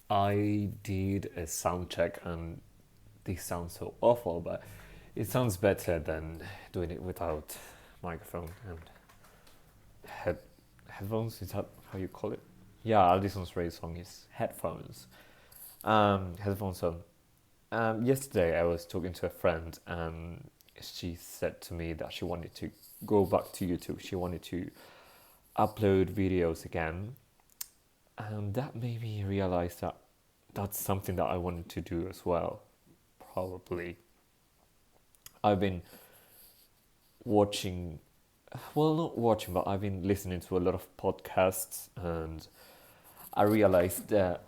I did a sound check and this sounds so awful, but it sounds better than doing it without microphone and head headphones. Is that how you call it? Yeah, Allison's Ray song is headphones. Headphones on. Yesterday I was talking to a friend and she said to me that she wanted to go back to YouTube. She wanted to upload videos again, and that made me realize that that's something that I wanted to do as well. Probably. I've been watching, well, not watching, but I've been listening to a lot of podcasts, and I realized that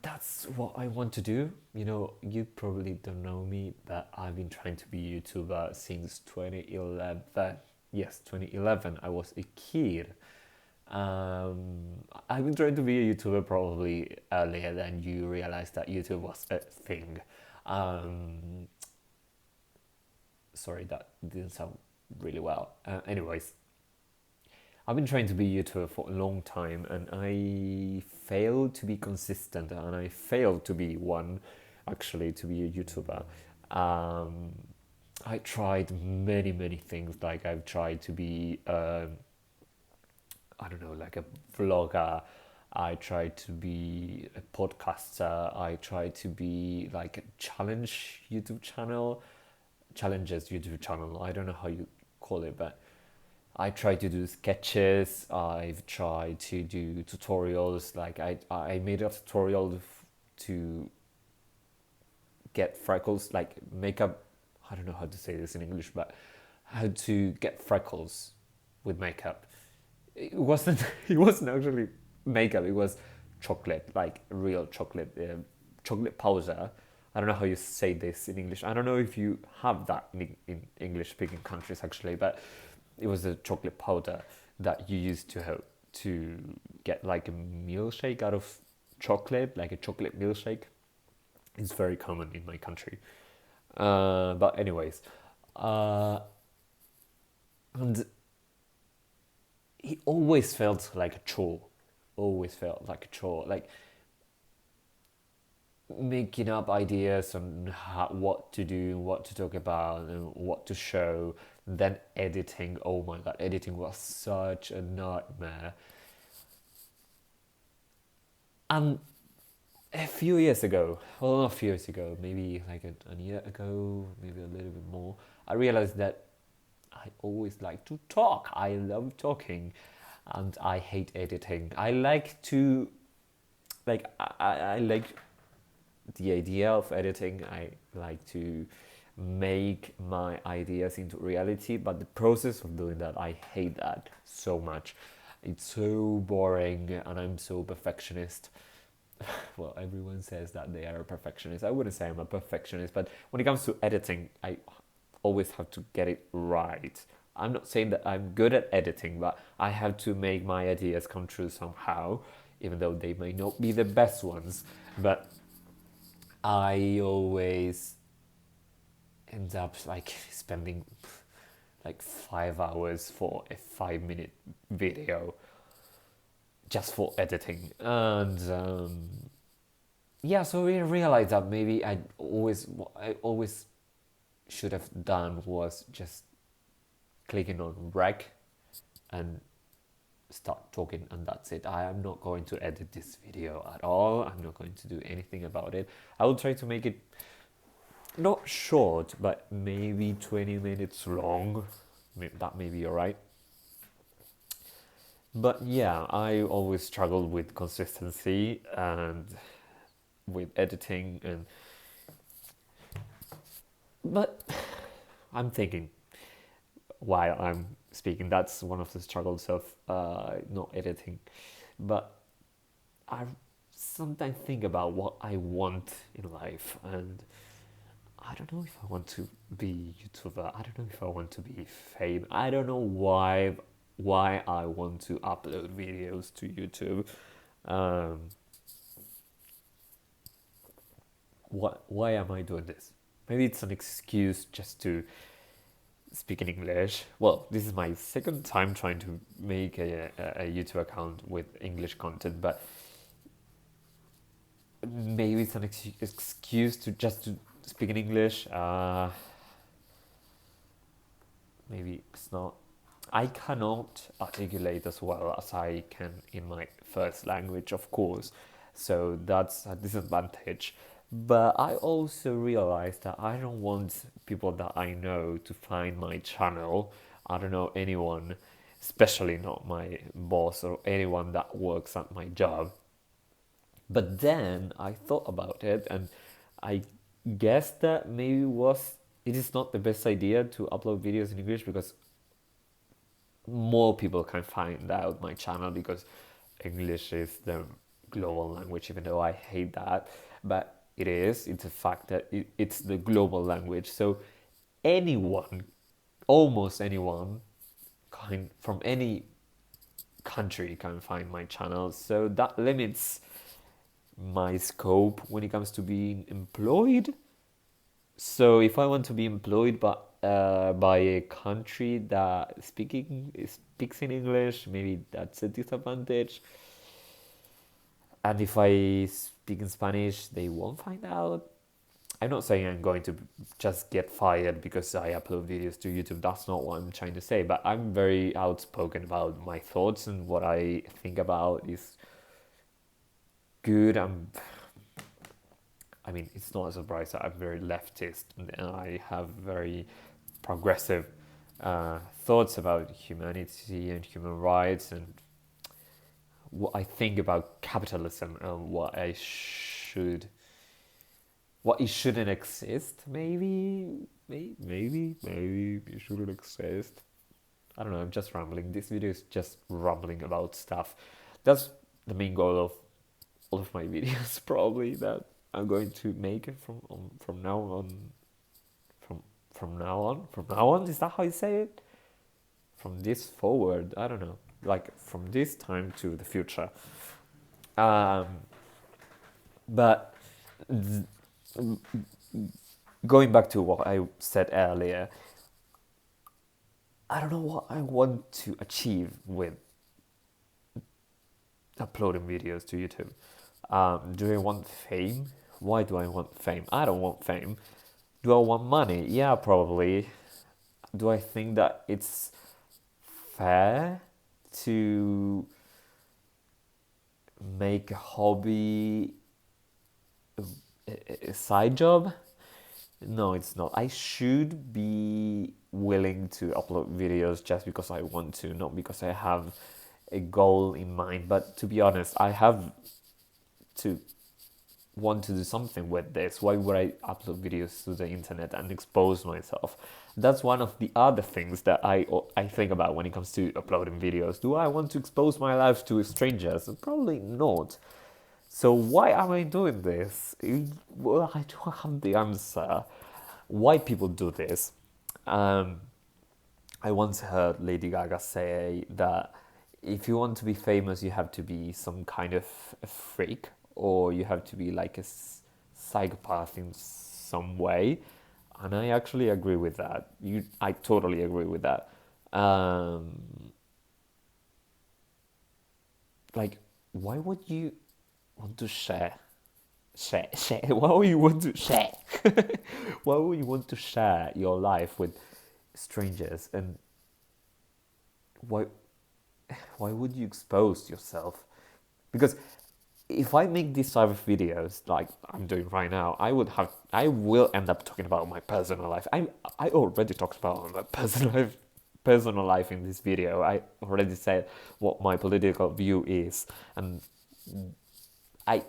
that's what I want to do. You know, you probably don't know me, but I've been trying to be a YouTuber since 2011. Yes, 2011. I was a kid. I've been trying to be a YouTuber probably earlier than you realized that YouTube was a thing. Um, Sorry, that didn't sound really well. Anyways, I've been trying to be a YouTuber for a long time, and I failed to be consistent, and I failed to be one, actually, to be a YouTuber. Um, I tried many things. Like I've tried to be, I don't know, like a vlogger. I tried to be a podcaster. I tried to be like a challenges YouTube channel. I don't know how you call it, but I try to do sketches. I've tried to do tutorials. Like I made a tutorial to get freckles, like makeup. I don't know how to say this in English, but how to get freckles with makeup. It wasn't. It wasn't actually makeup. It was chocolate, like real chocolate, chocolate powder. I don't know how you say this in English. I don't know if you have that in English-speaking countries actually, but it was a chocolate powder that you used to get like a milkshake out of chocolate, like a chocolate milkshake. It's very common in my country. But anyways, uh, and he always felt like a chore. Always felt like a chore. Like making up ideas on what to do, what to talk about, and what to show. Then editing. Oh my god, editing was such a nightmare. And a few years ago, well, not a few years ago, maybe like a year ago, maybe a little bit more, I realized that I always like to talk. I love talking, and I hate editing. I like to, like, I like the idea of editing. I like to make my ideas into reality, but the process of doing that, I hate that so much. It's so boring, and I'm so perfectionist. Well, everyone says that they are a perfectionist. I wouldn't say I'm a perfectionist, but when it comes to editing, I always have to get it right. I'm not saying that I'm good at editing, but I have to make my ideas come true somehow, even though they may not be the best ones. But I always end up like spending like 5 hours for a 5 minute video just for editing. And yeah, so we realized that maybe I always should have done was just clicking on rec and start talking, and that's it. I am not going to edit this video at all. I'm not going to do anything about it. I will try to make it not short, but maybe 20 minutes long. That may be alright. But yeah, I always struggled with consistency and with editing, and but I'm thinking while I'm speaking, that's one of the struggles of not editing. But I sometimes think about what I want in life, and I don't know if I want to be a YouTuber. I don't know if I want to be famous. I don't know why I want to upload videos to YouTube. Um, why am I doing this? Maybe it's an excuse just to speak in English. Well, this is my second time trying to make a YouTube account with English content, but maybe it's an excuse to just to speak in English. Maybe it's not. I cannot articulate as well as I can in my first language, of course. So that's a disadvantage. But I also realized that I don't want people that I know to find my channel. I don't know anyone, especially not my boss or anyone that works at my job. But then I thought about it, and I guess that maybe was it is not the best idea to upload videos in English because more people can find out my channel because English is the global language, even though I hate that. But it is, it's a fact that it's the global language. So anyone, almost anyone, from any country can find my channel. So that limits my scope when it comes to being employed. So if I want to be employed by a country that speaks in English, maybe that's a disadvantage. And if I speak in Spanish, they won't find out. I'm not saying I'm going to just get fired because I upload videos to YouTube. That's not what I'm trying to say. But I'm very outspoken about my thoughts, and what I think about is good. I mean, it's not a surprise that I'm very leftist and I have very progressive thoughts about humanity and human rights and what I think about capitalism and what it shouldn't exist. Maybe it shouldn't exist. I don't know. I'm just rambling. This video is just rambling about stuff. That's the main goal of all of my videos, probably, that I'm going to make it from now on. From now on, is that how you say it? From this forward, I don't know. Like from this time to the future. Um, but going back to what I said earlier, I don't know what I want to achieve with uploading videos to YouTube. Do I want fame? Why do I want fame? I don't want fame. Do I want money? Yeah, probably. Do I think that it's fair to make a hobby a side job? No, it's not. I should be willing to upload videos just because I want to, not because I have a goal in mind. But to be honest, I have to want to do something with this. Why would I upload videos to the internet and expose myself? That's one of the other things that I think about when it comes to uploading videos. Do I want to expose my life to strangers? Probably not. So why am I doing this? Well, I don't have the answer. Why people do this? I once heard Lady Gaga say that if you want to be famous, you have to be some kind of a freak, or you have to be like a psychopath in some way. And I actually agree with that. I totally agree with that. Um, like, why would you want to share? Why would you want to share? Why would you want to share your life with strangers? And why why would you expose yourself? Because if I make these type of videos like I'm doing right now, I will end up talking about my personal life. I already talked about my personal life in this video. I already said what my political view is, and I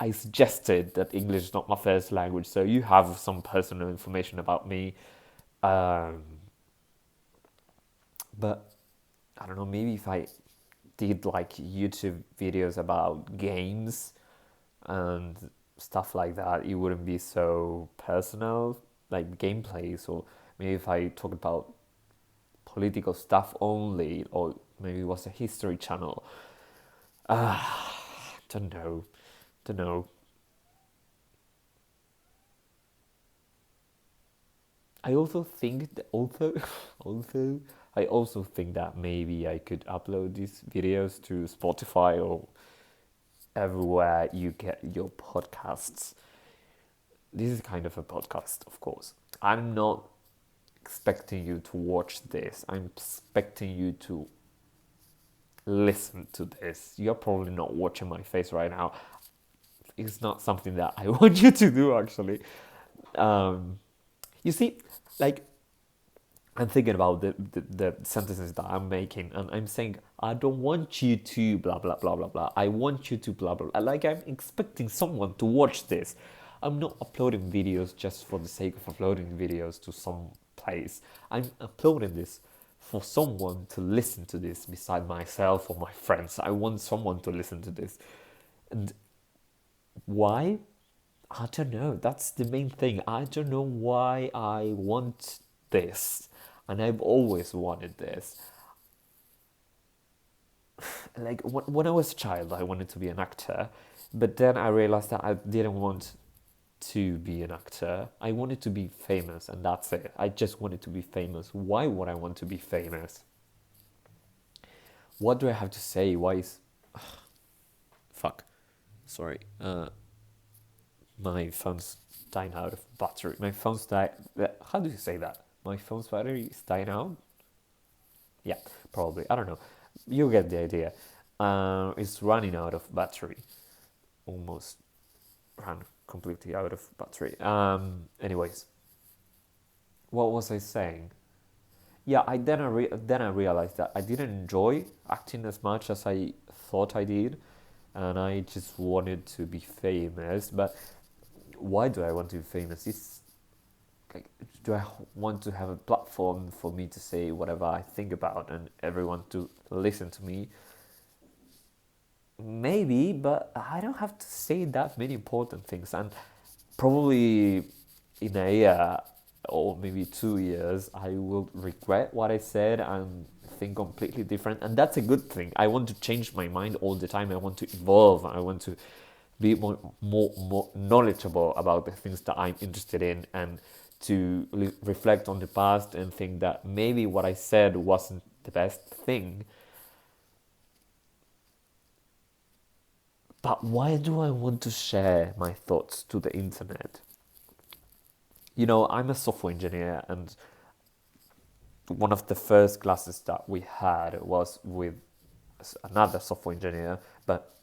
I suggested that English is not my first language, so you have some personal information about me. Um, but I don't know, maybe if I did like YouTube videos about games and stuff like that, it wouldn't be so personal, like gameplays, or maybe if I talk about political stuff only, or maybe it was a history channel. Don't know, don't know. I also think that also I also think that maybe I could upload these videos to Spotify or everywhere you get your podcasts. This is kind of a podcast, of course. I'm not expecting you to watch this. I'm expecting you to listen to this. You're probably not watching my face right now. It's not something that I want you to do, actually. You see, like, I'm thinking about the sentences that I'm making, and I'm saying, I don't want you to blah, blah, blah, blah, blah. I want you to blah, blah, blah. Like, I'm expecting someone to watch this. I'm not uploading videos just for the sake of uploading videos to some place. I'm uploading this for someone to listen to this beside myself or my friends. I want someone to listen to this. And why? I don't know. That's the main thing. I don't know why I want this. And I've always wanted this. Like when I was a child, I wanted to be an actor. But then I realized that I didn't want to be an actor. I wanted to be famous, and that's it. I just wanted to be famous. Why would I want to be famous? What do I have to say? Why is... Fuck. Sorry. My phone's dying out of battery. My phone's dying... How do you say that? My phone's battery is dying out? Yeah, probably. I don't know. You get the idea. It's running out of battery. Almost ran completely out of battery. Anyways, what was I saying? Yeah, then I realized that I didn't enjoy acting as much as I thought I did, and I just wanted to be famous. But why do I want to be famous? It's like, do I want to have a platform for me to say whatever I think about and everyone to listen to me? Maybe, but I don't have to say that many important things. And probably in a year or maybe 2 years, I will regret what I said and think completely different. And that's a good thing. I want to change my mind all the time. I want to evolve. I want to be more knowledgeable about the things that I'm interested in, and to reflect on the past and think that maybe what I said wasn't the best thing. But why do I want to share my thoughts to the internet? You know, I'm a software engineer, and one of the first classes that we had was with another software engineer. But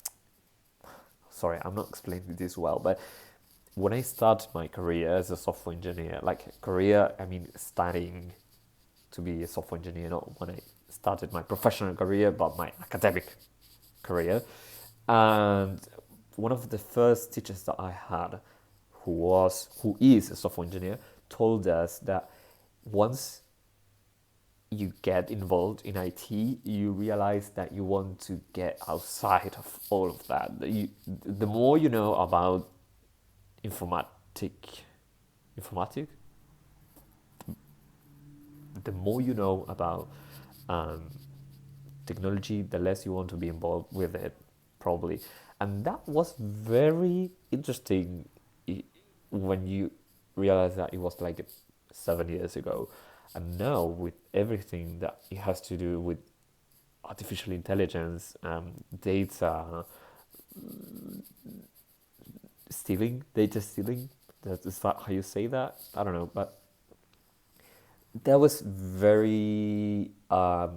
sorry, I'm not explaining this well, but when I started my career as a software engineer, like career, I mean studying to be a software engineer, not when I started my professional career, but my academic career. And one of the first teachers that I had, who is a software engineer, told us that once you get involved in IT, you realize that you want to get outside of all of that. The more you know about informatic, the more you know about technology, the less you want to be involved with it, probably. And that was very interesting when you realize that it was like 7 years ago. And now, with everything that it has to do with artificial intelligence, data stealing, is that how you say that? I don't know, but that was very I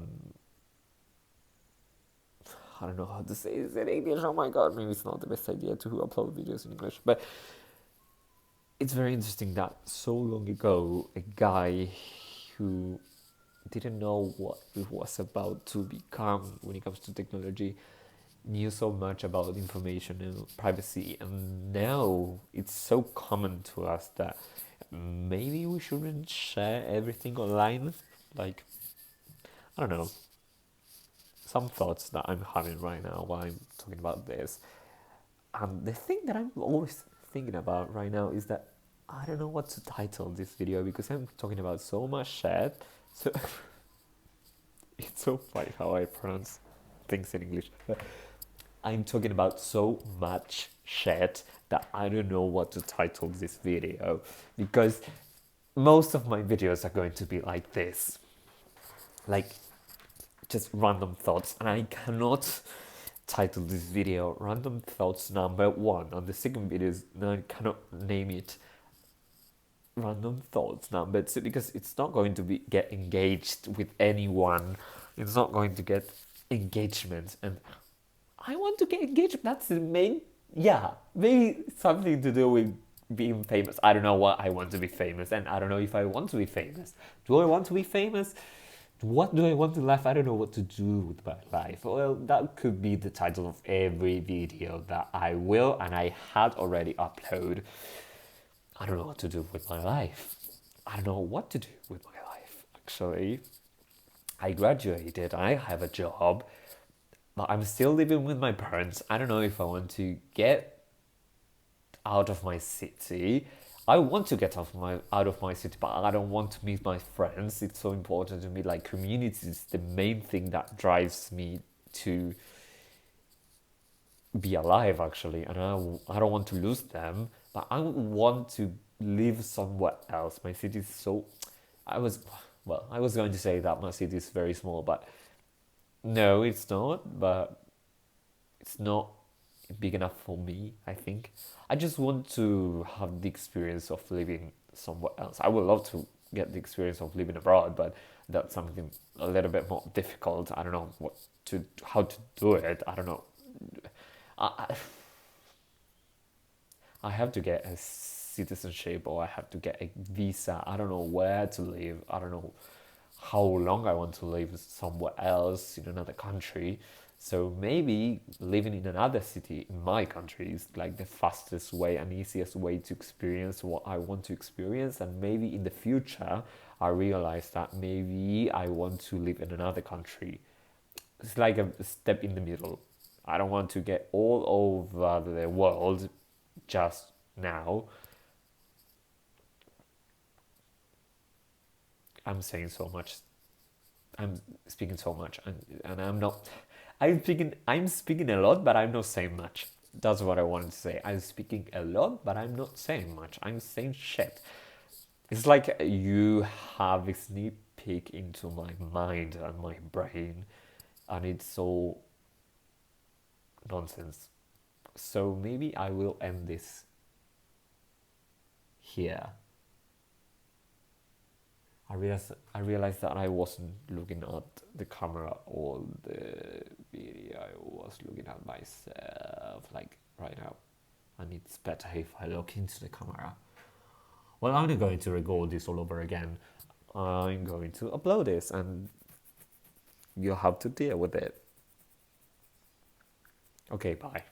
don't know how to say this in English. Oh my god, maybe it's not the best idea to upload videos in English, but it's very interesting that so long ago, a guy who didn't know what it was about to become when it comes to technology knew so much about information and privacy, and now it's so common to us that maybe we shouldn't share everything online. Like, I don't know, some thoughts that I'm having right now while I'm talking about this. And the thing that I'm always thinking about right now is that I don't know what to title this video, because I'm talking about so much shit. So it's so funny how I pronounce things in English. I'm talking about so much shit that I don't know what to title this video, because most of my videos are going to be like this, like just random thoughts, and I cannot title this video Random Thoughts Number 1. And the second video is, no, I cannot name it Random Thoughts Number 2 because it's not going to be get engaged with anyone. It's not going to get engagement. And I want to get engaged. That's the main, yeah, maybe something to do with being famous. I don't know what I want to be famous, and I don't know if I want to be famous. Do I want to be famous? What do I want in life? I don't know what to do with my life. Well, that could be the title of every video that I will and I had already uploaded. I don't know what to do with my life. I don't know what to do with my life. Actually, I graduated, I have a job, but I'm still living with my parents. I don't know if I want to get out of my city. I want to get out of my city, but I don't want to miss my friends. It's so important to me. Like, community is the main thing that drives me to be alive, actually. And I don't want to lose them, but I want to live somewhere else. My city is so... I was going to say that my city is very small, but no, it's not. But it's not big enough for me, I think. I just want to have the experience of living somewhere else. I would love to get the experience of living abroad, but that's something a little bit more difficult. I don't know how to do it. I don't know. I, I have to get a citizenship, or I have to get a visa. I don't know where to live. I don't know how long I want to live somewhere else in another country. So maybe living in another city in my country is like the fastest way and easiest way to experience what I want to experience. And maybe in the future, I realize that maybe I want to live in another country. It's like a step in the middle. I don't want to get all over the world just now. I'm saying so much. I'm speaking so much, and I'm not. I'm speaking a lot, but I'm not saying much. That's what I wanted to say. I'm speaking a lot, but I'm not saying much. I'm saying shit. It's like you have a sneak peek into my mind and my brain, and it's all nonsense. So maybe I will end this here. I realized that I wasn't looking at the camera all the video. I was looking at myself, like, right now. And it's better if I look into the camera. Well, I'm not going to record this all over again. I'm going to upload this, and you'll have to deal with it. Okay, bye.